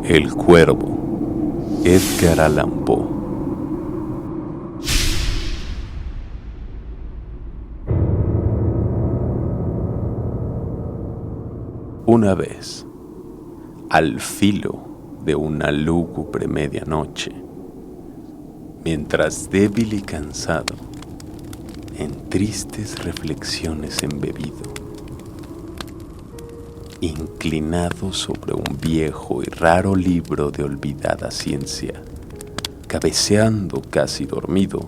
El Cuervo, Edgar Allan Poe. Una vez, al filo de una lúgubre medianoche, mientras débil y cansado, en tristes reflexiones embebido, inclinado sobre un viejo y raro libro de olvidada ciencia, cabeceando casi dormido,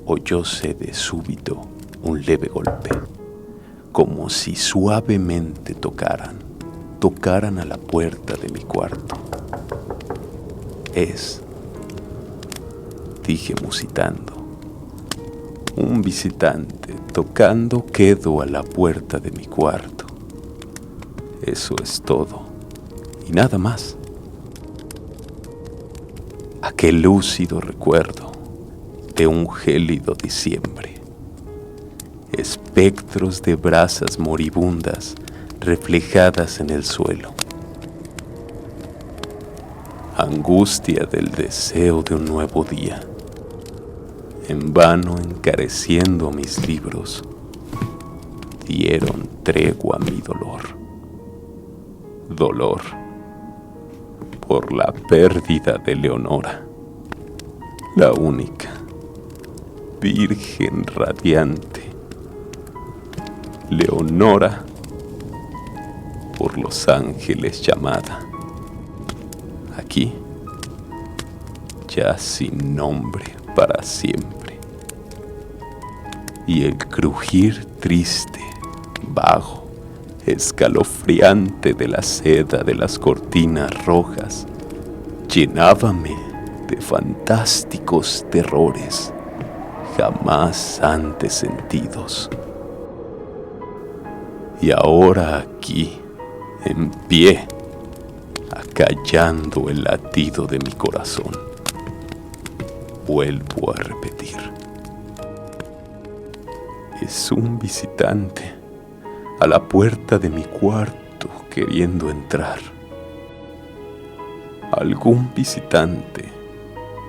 oyóse de súbito un leve golpe, como si suavemente tocaran a la puerta de mi cuarto. Dije musitando, un visitante tocando quedo a la puerta de mi cuarto. Eso es todo, y nada más. Aquel lúcido recuerdo de un gélido diciembre. Espectros de brasas moribundas reflejadas en el suelo. Angustia del deseo de un nuevo día. En vano encareciendo mis libros, dieron tregua a mi dolor. Dolor por la pérdida de Leonora, la única, virgen radiante. Leonora, por los ángeles llamada. Aquí, ya sin nombre para siempre. Y el crujir triste, vago, escalofriante de la seda de las cortinas rojas, llenábame de fantásticos terrores jamás antes sentidos. Y ahora aquí, en pie, acallando el latido de mi corazón, vuelvo a repetir: es un visitante a la puerta de mi cuarto queriendo entrar. Algún visitante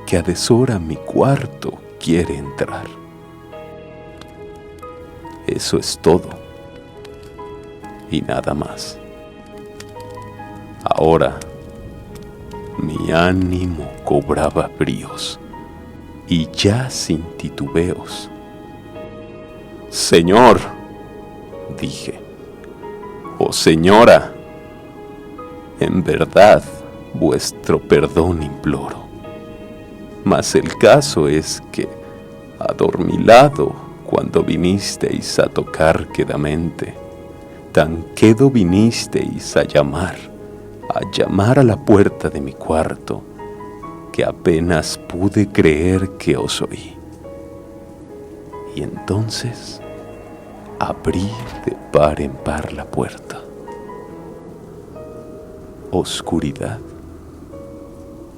que a deshora mi cuarto quiere entrar. Eso es todo, y nada más. Ahora mi ánimo cobraba bríos, y ya sin titubeos. Señor, dije, oh señora, en verdad vuestro perdón imploro. Mas el caso es que, adormilado, cuando vinisteis a tocar quedamente, tan quedo vinisteis a llamar a la puerta de mi cuarto, que apenas pude creer que os oí. Y entonces abrí de par en par la puerta. Oscuridad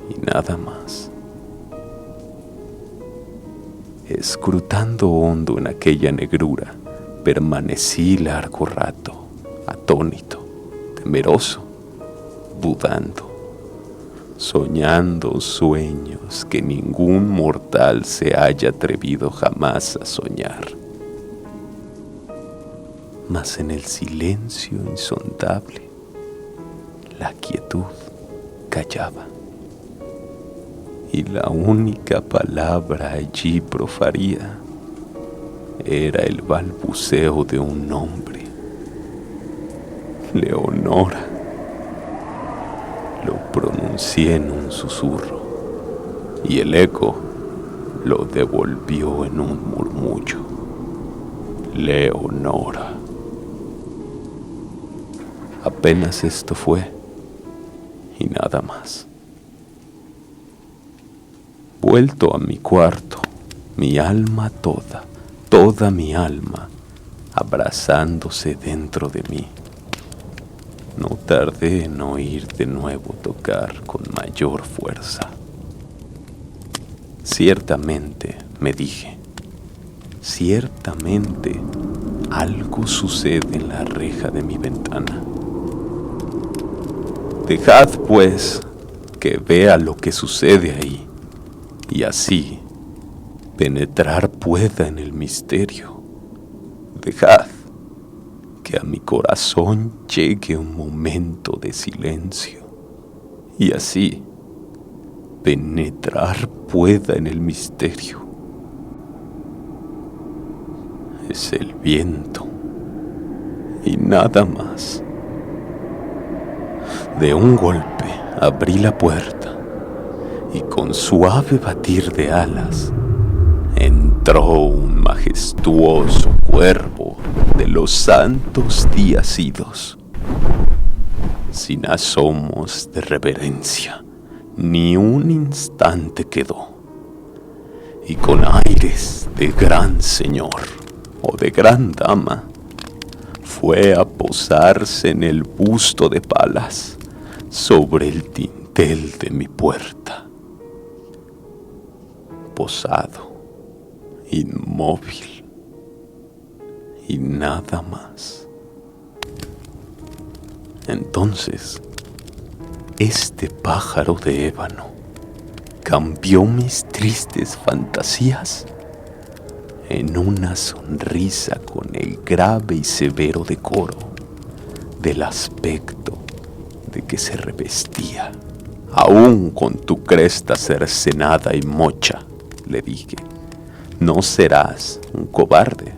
y nada más. Escrutando hondo en aquella negrura, permanecí largo rato, atónito, temeroso, dudando, soñando sueños que ningún mortal se haya atrevido jamás a soñar. Mas en el silencio insondable, la quietud callaba, y la única palabra allí profería era el balbuceo de un nombre: Leonora. Lo pronuncié en un susurro, y el eco lo devolvió en un murmullo: Leonora. Apenas esto fue, y nada más. Vuelto a mi cuarto, mi alma toda mi alma, abrazándose dentro de mí, no tardé en oír de nuevo tocar con mayor fuerza. Ciertamente, me dije, ciertamente algo sucede en la reja de mi ventana. Dejad, pues, que vea lo que sucede ahí, y así penetrar pueda en el misterio. Dejad que a mi corazón llegue un momento de silencio, y así penetrar pueda en el misterio. Es el viento y nada más. De un golpe abrí la puerta y con suave batir de alas entró un majestuoso cuervo de los santos días idos, sin asomos de reverencia, ni un instante quedó, y con aires de gran señor o de gran dama fue a posarse en el busto de Palas sobre el dintel de mi puerta. Posado, inmóvil y nada más. Entonces, este pájaro de ébano cambió mis tristes fantasías en una sonrisa con el grave y severo decoro del aspecto de que se revestía. Aún con tu cresta cercenada y mocha, le dije, no serás un cobarde,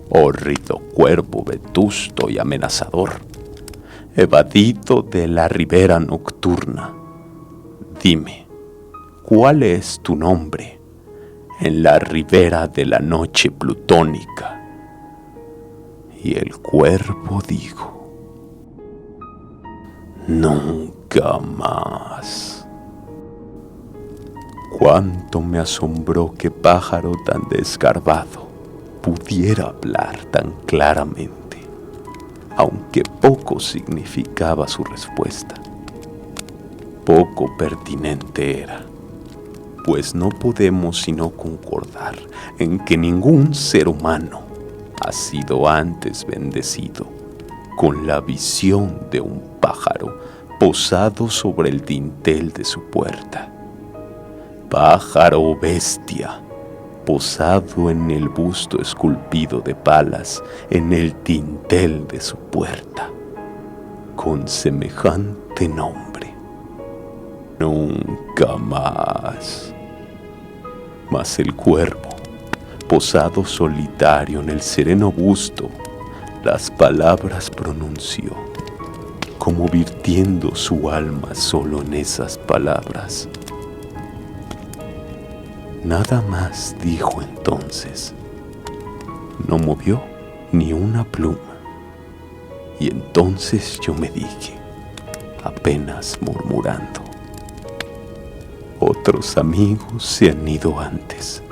hórrido cuervo vetusto y amenazador, evadido de la ribera nocturna. Dime, ¿cuál es tu nombre en la ribera de la noche plutónica? Y el cuervo dijo, nunca más. Cuánto me asombró que pájaro tan desgarbado pudiera hablar tan claramente, aunque poco significaba su respuesta. Poco pertinente era, pues no podemos sino concordar en que ningún ser humano ha sido antes bendecido con la visión de un pájaro posado sobre el dintel de su puerta. Pájaro o bestia, posado en el busto esculpido de Palas en el dintel de su puerta, con semejante nombre. Nunca más. Mas el cuervo, posado solitario en el sereno busto, las palabras pronunció, como virtiendo su alma solo en esas palabras. Nada más dijo entonces. No movió ni una pluma. Y entonces yo me dije, apenas murmurando, otros amigos se han ido antes.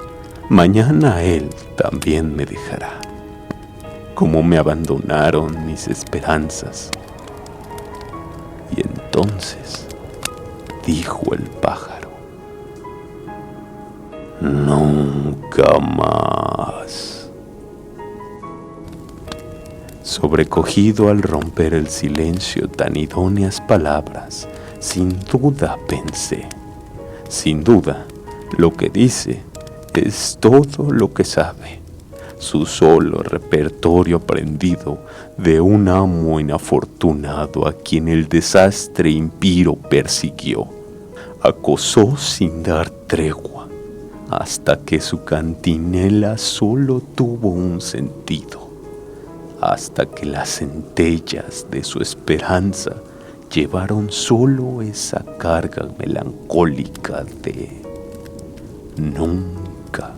Mañana él también me dejará, como me abandonaron mis esperanzas. Y entonces dijo el pájaro, nunca más. Sobrecogido al romper el silencio tan idóneas palabras, sin duda pensé, sin duda, lo que dice es todo lo que sabe, su solo repertorio aprendido de un amo inafortunado a quien el desastre impío persiguió, acosó sin dar tregua, hasta que su cantinela solo tuvo un sentido, hasta que las centellas de su esperanza llevaron solo esa carga melancólica de nunca,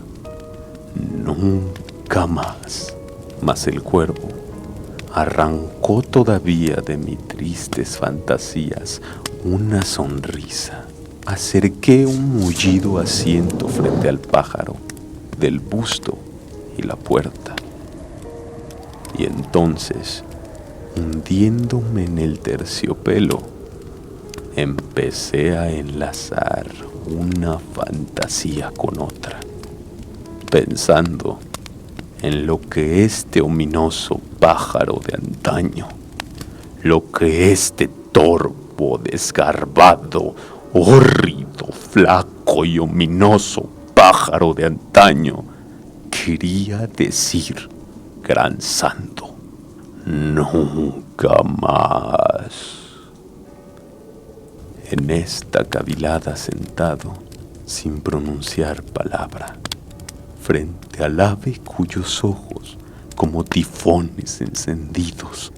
nunca más. Mas el cuervo arrancó todavía de mis tristes fantasías una sonrisa. Acerqué un mullido asiento frente al pájaro, del busto y la puerta. Y entonces, hundiéndome en el terciopelo, empecé a enlazar una fantasía con otra, pensando en lo que este ominoso pájaro de antaño, lo que este toro cuerpo desgarbado, hórrido, flaco y ominoso pájaro de antaño, quería decir, granzando: nunca más. En esta cavilada sentado, sin pronunciar palabra, frente al ave cuyos ojos, como tifones encendidos,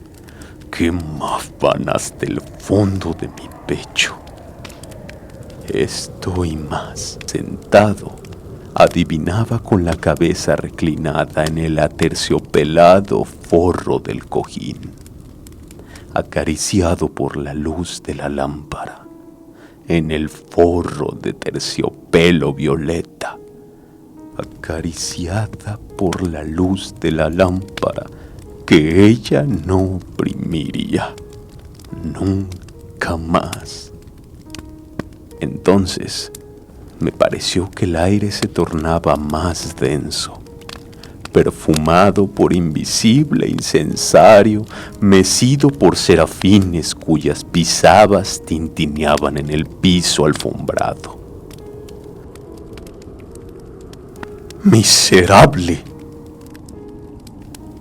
quemaban hasta el fondo de mi pecho. Esto y más, sentado, adivinaba con la cabeza reclinada en el aterciopelado forro del cojín, acariciado por la luz de la lámpara, en el forro de terciopelo violeta, acariciada por la luz de la lámpara que ella no oprimiría nunca más. Entonces me pareció que el aire se tornaba más denso, perfumado por invisible incensario, mecido por serafines cuyas pisadas tintineaban en el piso alfombrado. ¡Miserable!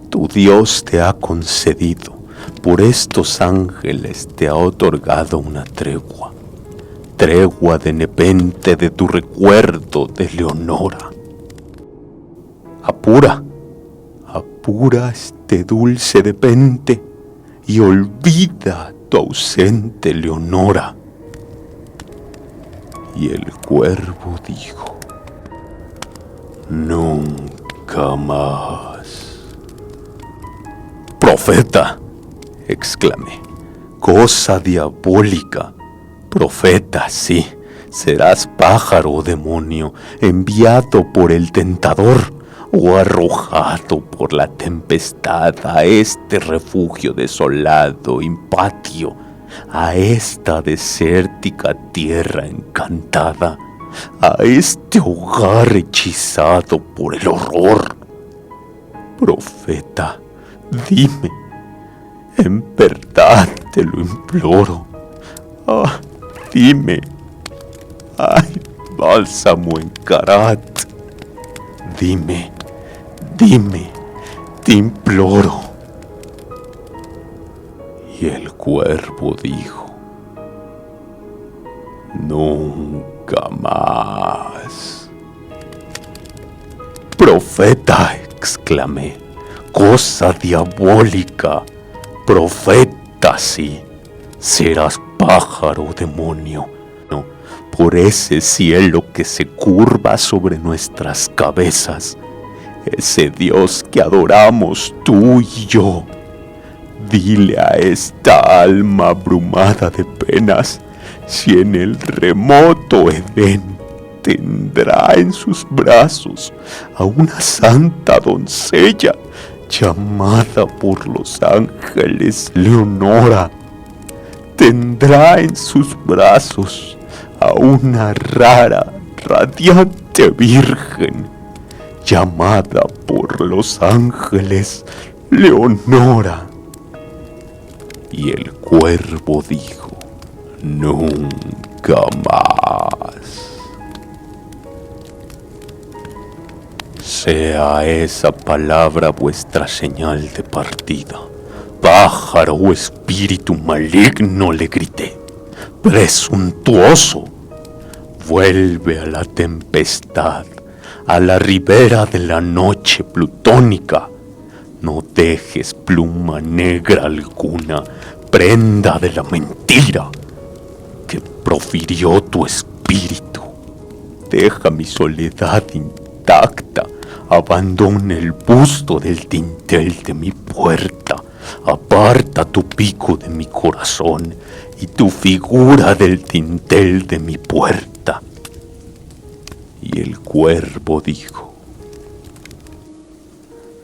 Tu Dios te ha concedido, por estos ángeles te ha otorgado una tregua de nepente de tu recuerdo de Leonora. Apura este dulce nepente y olvida tu ausente Leonora. Y el cuervo dijo: nunca más. ¡Profeta!, exclamé. ¡Cosa diabólica! Profeta, sí, serás pájaro o demonio, enviado por el tentador o arrojado por la tempestad a este refugio desolado, impatio, a esta desértica tierra encantada, a este hogar hechizado por el horror. Profeta, dime, en verdad te lo imploro. Ah, dime, ay, bálsamo en Karat, dime, te imploro. Y el cuervo dijo: nunca más. Profeta, exclamé, cosa diabólica. Profeta, sí, serás pájaro, demonio, no, por ese cielo que se curva sobre nuestras cabezas, ese Dios que adoramos tú y yo. Dile a esta alma abrumada de penas si en el remoto Edén tendrá en sus brazos a una santa doncella llamada por los ángeles Leonora. Tendrá en sus brazos a una rara, radiante virgen llamada por los ángeles Leonora. Y el cuervo dijo: nunca más. Sea esa palabra vuestra señal de partida. Pájaro o espíritu maligno, le grité, presuntuoso, vuelve a la tempestad, a la ribera de la noche plutónica. No dejes pluma negra alguna, prenda de la mentira que profirió tu espíritu. Deja mi soledad intacta, abandona el busto del dintel de mi puerta, aparta tu pico de mi corazón y tu figura del dintel de mi puerta. Y el cuervo dijo: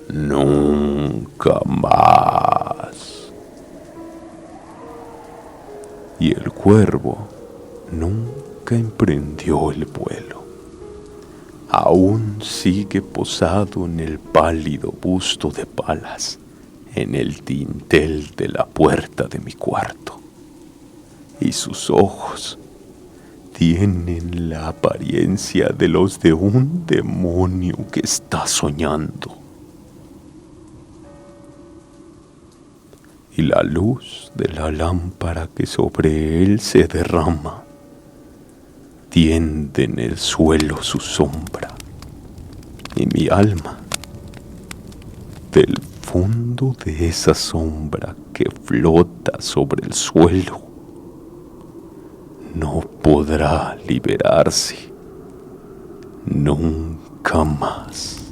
nunca más. Y el cuervo nunca emprendió el vuelo. Aún sigue posado en el pálido busto de Palas, en el dintel de la puerta de mi cuarto. y sus ojos tienen la apariencia de los de un demonio que está soñando. Y la luz de la lámpara que sobre él se derrama tiende en el suelo su sombra, y mi alma, del fondo de esa sombra que flota sobre el suelo, no podrá liberarse nunca más.